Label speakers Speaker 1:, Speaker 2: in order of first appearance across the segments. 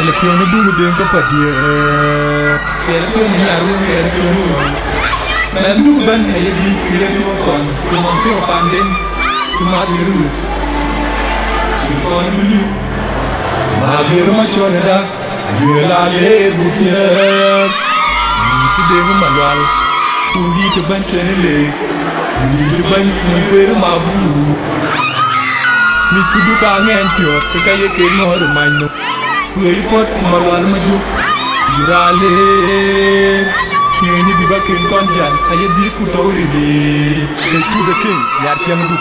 Speaker 1: le pion du den ka padia le pion nyaru le pion men du ban e di le du kon ko mon ko panden tu ma diru tu kon mi ma diru ma chone da ayu la le butia tu de ma wal undi te ban chene le undi te ban mon fer ma bu mi kudu ka ngen pio te ka ye ke no do manno wey pot malwal ma juk durale ni bi bakin kon jan aye di ku tawri di to the king yar tiam du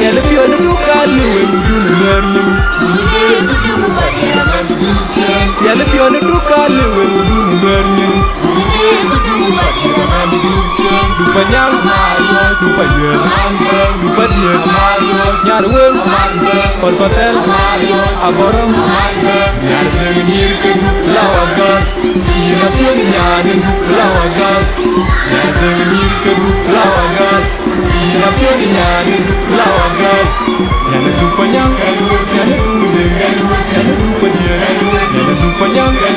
Speaker 1: yele bi on du kalu we du mer ni yele bi on du kalu we du mer ni du panyang du payer du padier nyar wen kon patel aboram nyar ngir ke lawagar ina pun nyar lawagar nyar ngir ke lawagar ina pun nyar lawagar nyar du panyang nyar du deng nyar du padier nyar du panyang nyar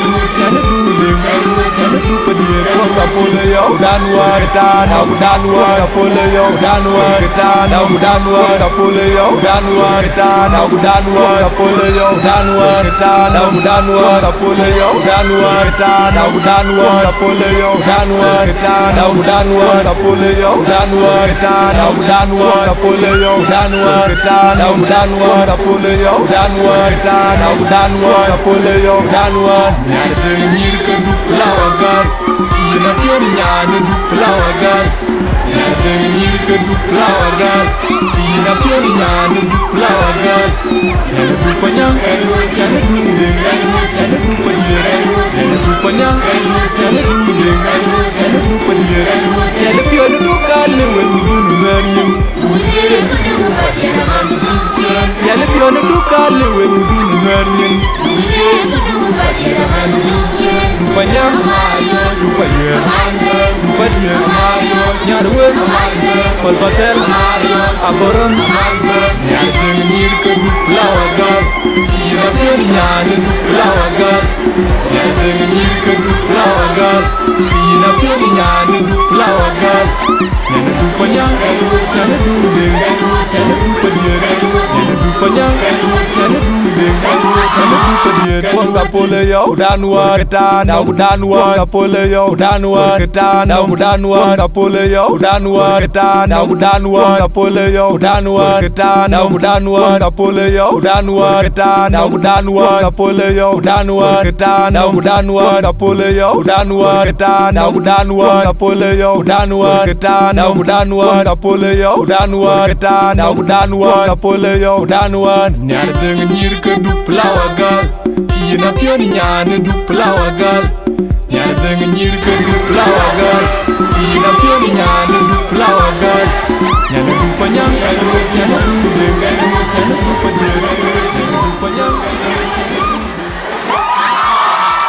Speaker 1: du deng nyar du padier ko kapole yo danwar danwar kapole yo danwar danwar kapole yo danwar danwar kapole yo danwar danwar kapole yo danwar danwar kapole yo danwar danwar kapole yo danwar danwar kapole yo danwar danwar kapole yo danwar danwar kapole yo danwar nyar ngir ke du lawagar ina pion nyar du lawagar nyar ngir ke du lawagar ina pion nyar du lawagar nyar du panyang nyar du deng nyar du padier nyar du panyang nyar du deng nyar du padier nyar pion du kalu we du mer nyim nyar pion du kalu we du mer nyim du panyang du payer du padier nyar wen pol patel aboram nyar ngir ke du lawagar ina pion nyar du lawagar nyar ngir ke du lawagar ina pion nyar du lawagar nyar du panyang nyar du deng nyar du padier nyar du panyang nyar du deng nyar du padier ko kapole yo danwar danwar kapole yo danwar danwar kapole yo danwar danwar kapole yo danwar danwar kapole yo danwar danwar kapole yo danwar danwar kapole yo danwar danwar kapole yo danwar danwar kapole yo danwar danwar kapole yo danwar nyar deng nyir ke du lawagar ina pion nyar du lawagar nyar deng nyir ke du lawagar ina pion nyar du